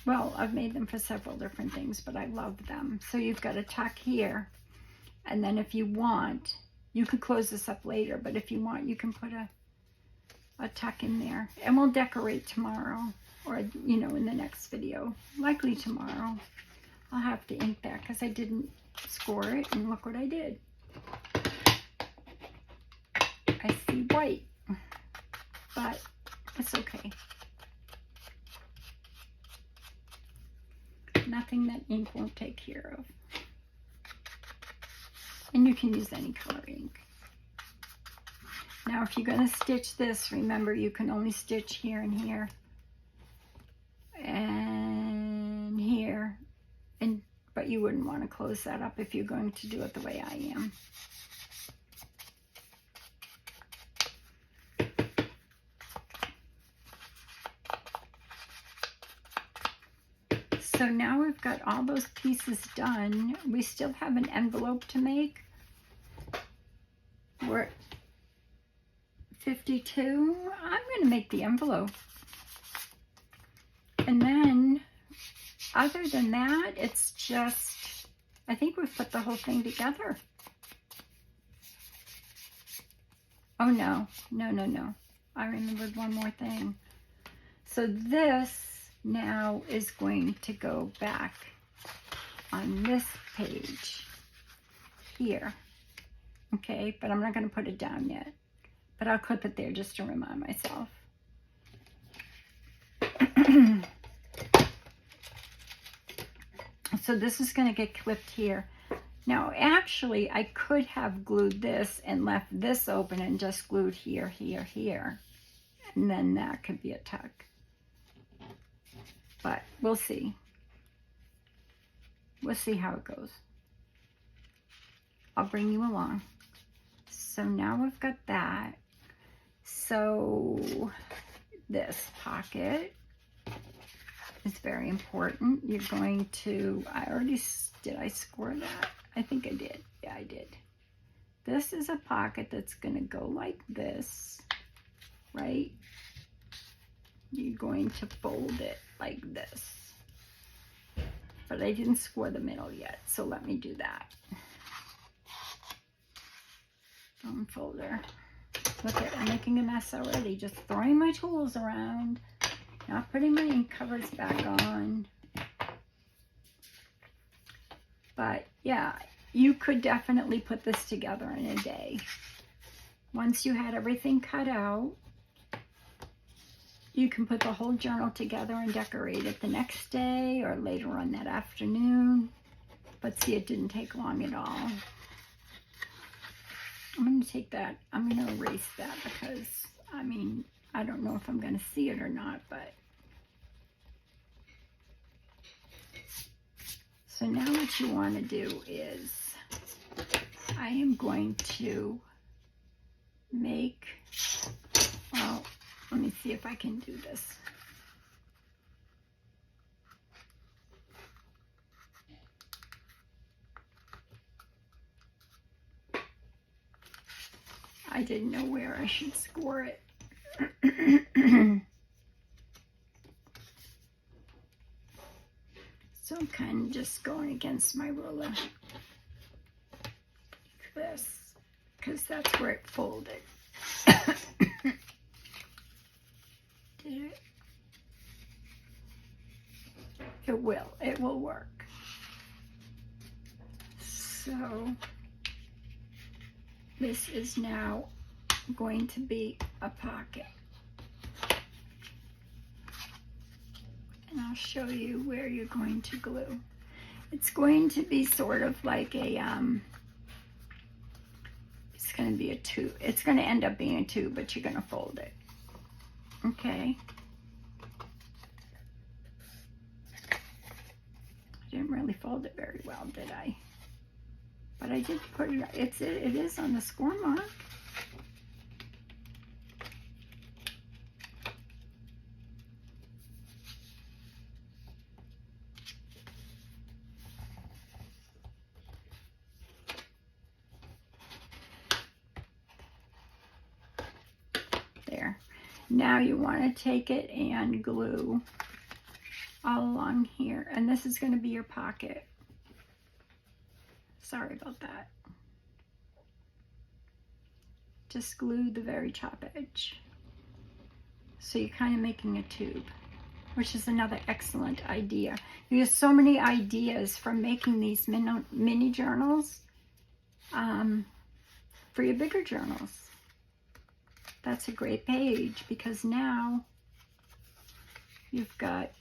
Well, I've made them for several different things, but I love them. So you've got a tuck here, and then if you want, you could close this up later, but if you want, you can put a tuck in there. And we'll decorate tomorrow, or, you know, in the next video. Likely tomorrow. I'll have to ink that because I didn't score it, and look what I did. I see white, but it's okay. Nothing that ink won't take care of. And you can use any color ink. Now if you're going to stitch this, remember you can only stitch here and here and here, but you wouldn't want to close that up if you're going to do it the way I am. So now we've got all those pieces done. We still have an envelope to make. We're at 52. I'm going to make the envelope. And then, other than that, it's just, I think we've put the whole thing together. Oh no, no. I remembered one more thing. So this now is going to go back on this page here. Okay, but I'm not going to put it down yet. But I'll clip it there just to remind myself. So this is going to get clipped here. Now actually I could have glued this and left this open and just glued here, here, here. And then that could be a tuck. But we'll see. We'll see how it goes. I'll bring you along. So now we've got that. So this pocket is very important. You're going to, did I score that? I think I did. Yeah, I did. This is a pocket that's going to go like this, right? You're going to fold it like this. But I didn't score the middle yet, so let me do that. Bone folder. Look at, I'm making a mess already. Just throwing my tools around. Not putting my ink covers back on. But yeah, you could definitely put this together in a day. Once you had everything cut out, you can put the whole journal together and decorate it the next day or later on that afternoon. But see, it didn't take long at all. I'm going to take that, I'm going to erase that because, I mean, I don't know if I'm going to see it or not, but. So now what you want to do is, I am going to make, well, let me see if I can do this. I didn't know where I should score it. So I'm kind of just going against my ruler. Like this, because that's where it folded. Did it? It will work. So this is now going to be a pocket. And I'll show you where you're going to glue. It's going to be sort of like a, it's going to be a tube. It's going to end up being a tube, but you're going to fold it. Okay. I didn't really fold it very well, did I? But I did put it, it is on the score mark. There. Now you want to take it and glue all along here. And this is going to be your pocket. Sorry about that. Just glue the very top edge. So you're kind of making a tube, which is another excellent idea. You have so many ideas from making these mini journals for your bigger journals. That's a great page because now you've got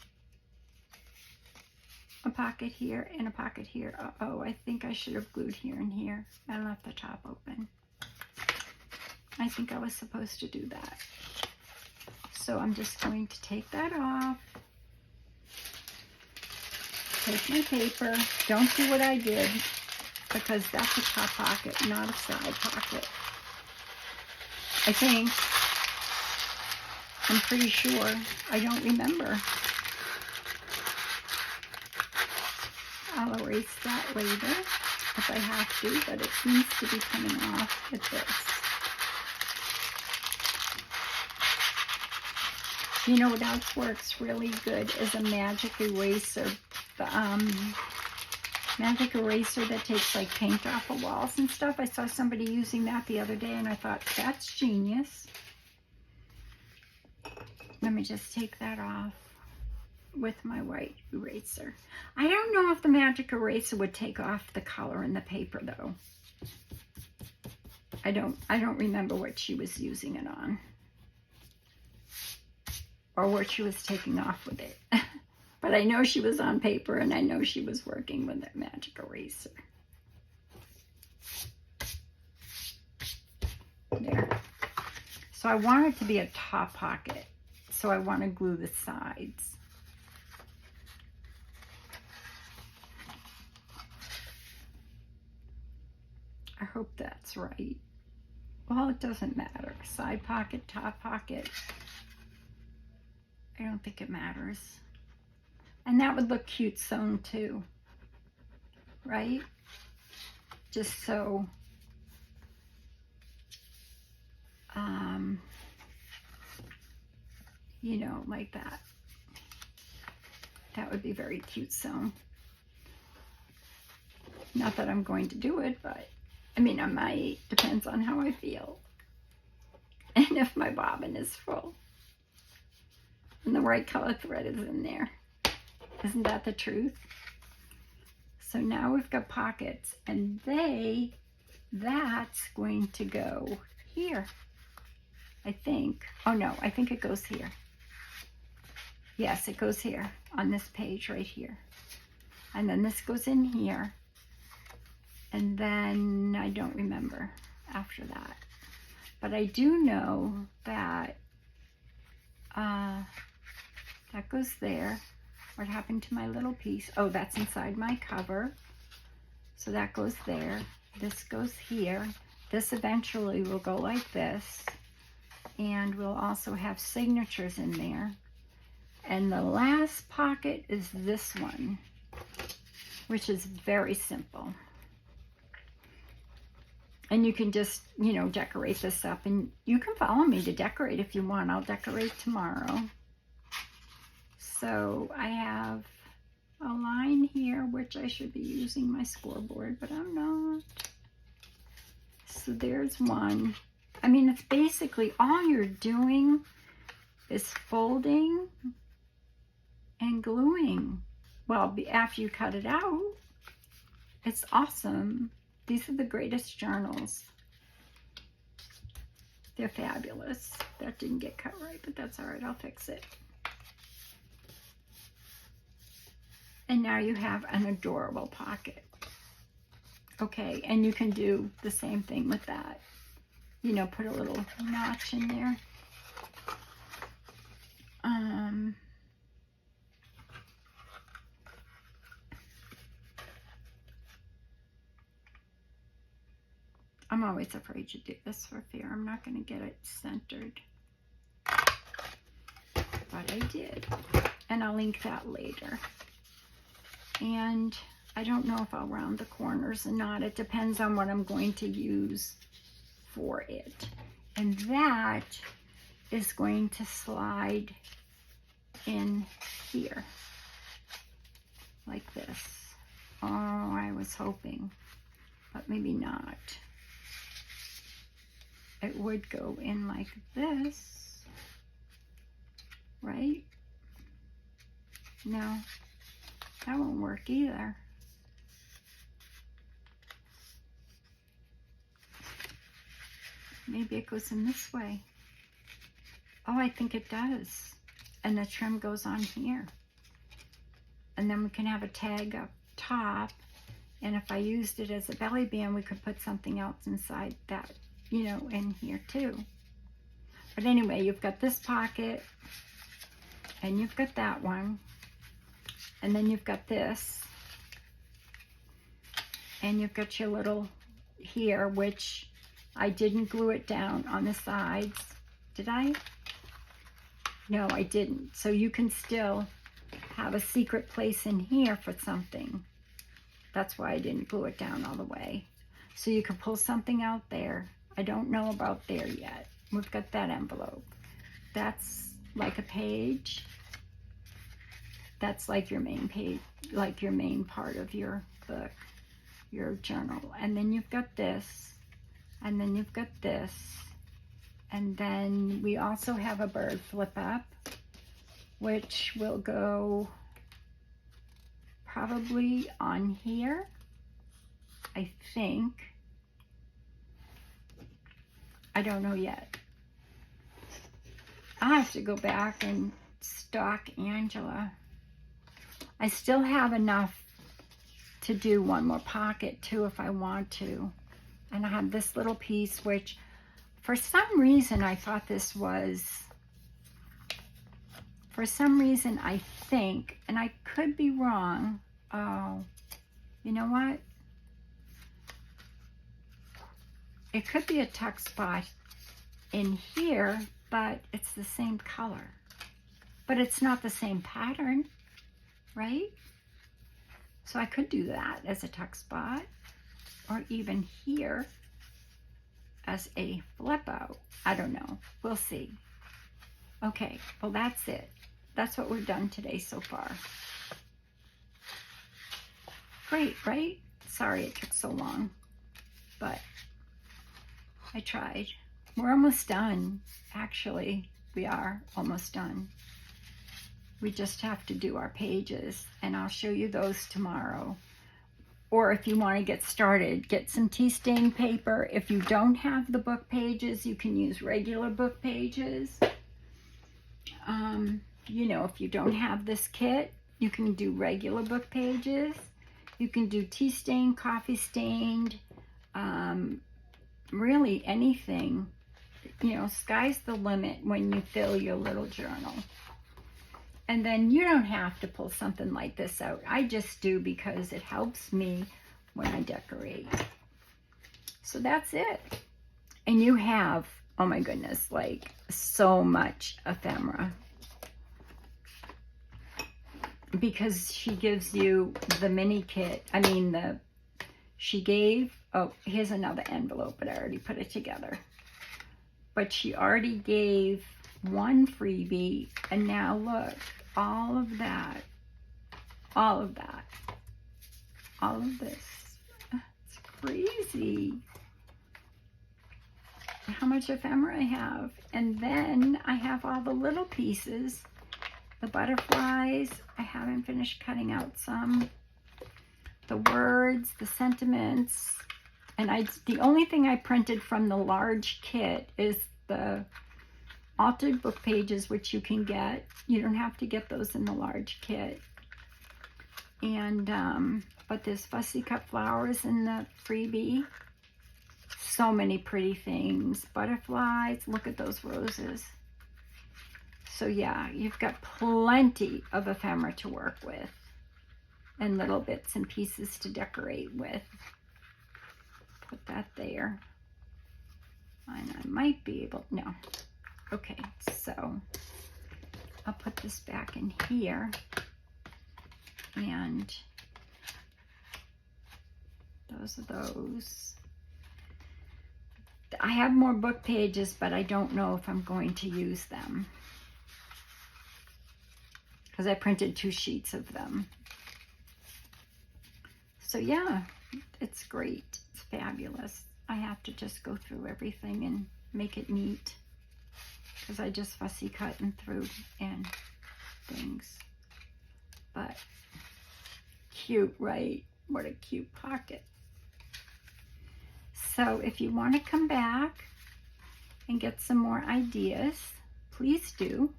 a pocket here and a pocket here. Uh-oh, I think I should have glued here and here. I left the top open. I think I was supposed to do that. So I'm just going to take that off. Take my paper. Don't do what I did because that's a top pocket, not a side pocket. I think. I'm pretty sure. I don't remember. I'll erase that later if I have to, but it seems to be coming off with this. You know what else works really good is a magic eraser. The magic eraser that takes like paint off of walls and stuff. I saw somebody using that the other day and I thought, that's genius. Let me just take that off with my white eraser. I don't know if the magic eraser would take off the color in the paper though. I don't remember what she was using it on. Or what she was taking off with it. But I know she was on paper and I know she was working with that magic eraser. There. So I want it to be a top pocket. So I want to glue the sides. I hope that's right. Well, it doesn't matter. Side pocket, top pocket. I don't think it matters. And that would look cute sewn too, right? Just so, you know, like that. That would be very cute sewn. Not that I'm going to do it, but I mean, I might. Depends on how I feel. And if my bobbin is full. And the right color thread is in there. Isn't that the truth? So now we've got pockets and that's going to go here. I think. Oh no, I think it goes here. Yes, it goes here on this page right here. And then this goes in here. And then I don't remember after that. But I do know that that goes there. What happened to my little piece? Oh, that's inside my cover. So that goes there. This goes here. This eventually will go like this. And we'll also have signatures in there. And the last pocket is this one, which is very simple. And you can just, you know, decorate this up. And you can follow me to decorate if you want. I'll decorate tomorrow. So I have a line here, which I should be using my scoreboard, but I'm not. So there's one. I mean, it's basically all you're doing is folding and gluing. Well, after you cut it out, it's awesome. These are the greatest journals. They're fabulous. That didn't get cut right, but that's all right. I'll fix it. And now you have an adorable pocket. Okay, and you can do the same thing with that. You know, put a little notch in there. I'm always afraid to do this for fear I'm not going to get it centered. But I did. And I'll link that later. And I don't know if I'll round the corners or not. It depends on what I'm going to use for it. And that is going to slide in here. Like this. Oh, I was hoping. But maybe not. It would go in like this. Right? No. That won't work either. Maybe it goes in this way. Oh, I think it does. And the trim goes on here. And then we can have a tag up top. And if I used it as a belly band, we could put something else inside that, you know, in here too. But anyway, you've got this pocket. And you've got that one. And then you've got this. And you've got your little here, which I didn't glue it down on the sides. Did I? No, I didn't. So you can still have a secret place in here for something. That's why I didn't glue it down all the way. So you can pull something out there. I don't know about there yet. We've got that envelope. That's like a page. That's like your main page, like your main part of your book, your journal. And then you've got this, and then you've got this. And then we also have a bird flip up, which will go probably on here, I think. I don't know yet. I have to go back and stalk Angela. I still have enough to do one more pocket too if I want to. And I have this little piece, which for some reason I thought this was, for some reason I think, and I could be wrong. Oh, you know what? It could be a tuck spot in here, but it's the same color. But it's not the same pattern, right? So I could do that as a tuck spot, or even here as a flip out. I don't know. We'll see. Okay, well that's it. That's what we've done today so far. Great, right? Sorry it took so long, but I tried. We're almost done. Actually, we are almost done. We just have to do our pages, and I'll show you those tomorrow. Or if you want to get started, get some tea stain paper. If you don't have the book pages, you can use regular book pages. You know, if you don't have this kit, you can do regular book pages. You can do tea stained, coffee stained, really anything. You know, sky's the limit when you fill your little journal. And then you don't have to pull something like this out. I just do because it helps me when I decorate. So that's it. And you have, oh my goodness, like so much ephemera. Because she gives you the mini kit. I mean, she gave Oh, here's another envelope, but I already put it together. But she already gave one freebie, and now look, all of that, all of that, all of this. It's crazy how much ephemera I have. And then I have all the little pieces, the butterflies. I haven't finished cutting out some, the words, the sentiments. And the only thing I printed from the large kit is the altered book pages, which you can get. You don't have to get those in the large kit. And but there's fussy cut flowers in the freebie. So many pretty things. Butterflies. Look at those roses. So yeah, you've got plenty of ephemera to work with, and little bits and pieces to decorate with. Put that there. And I might be able, no. Okay, so I'll put this back in here. And those are those. I have more book pages, but I don't know if I'm going to use them, because I printed 2 sheets of them. So yeah, it's great. It's fabulous. I have to just go through everything and make it neat, because I just fussy cut and threw in things. But cute, right? What a cute pocket. So if you want to come back and get some more ideas, please do.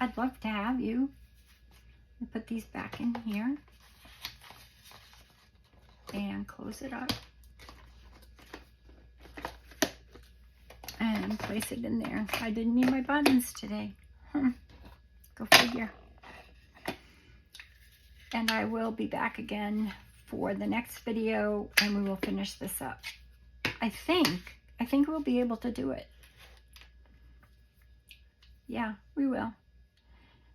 I'd love to have you. I'll put these back in here and close it up and place it in there. I didn't need my buttons today. Go figure. And I will be back again for the next video, and we will finish this up. I think we'll be able to do it. Yeah, we will.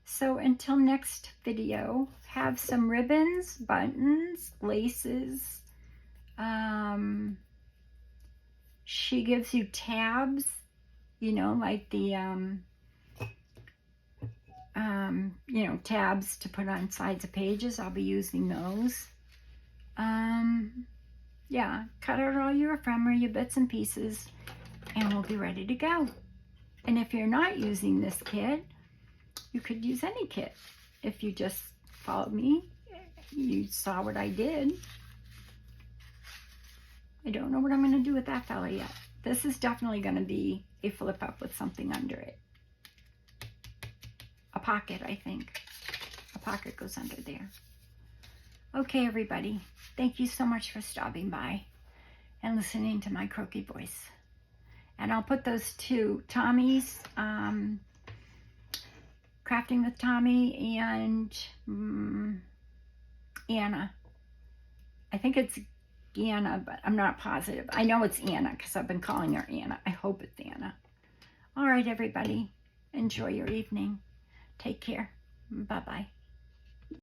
So until next video, have some ribbons, buttons, laces. She gives you tabs, you know, like the, you know, tabs to put on sides of pages. I'll be using those. Yeah, cut out all your ephemera, your bits and pieces, and we'll be ready to go. And if you're not using this kit, you could use any kit. If you just followed me, you saw what I did. I don't know what I'm going to do with that fella yet. This is definitely going to be a flip up with something under it. A pocket, I think. A pocket goes under there. Okay, everybody. Thank you so much for stopping by and listening to my croaky voice. And I'll put those 2, Tommy's, Crafting with Tommy, and Anna. I think it's Anna, but I'm not positive. I know it's Anna because I've been calling her Anna. I hope it's Anna. All right, everybody. Enjoy your evening. Take care. Bye-bye.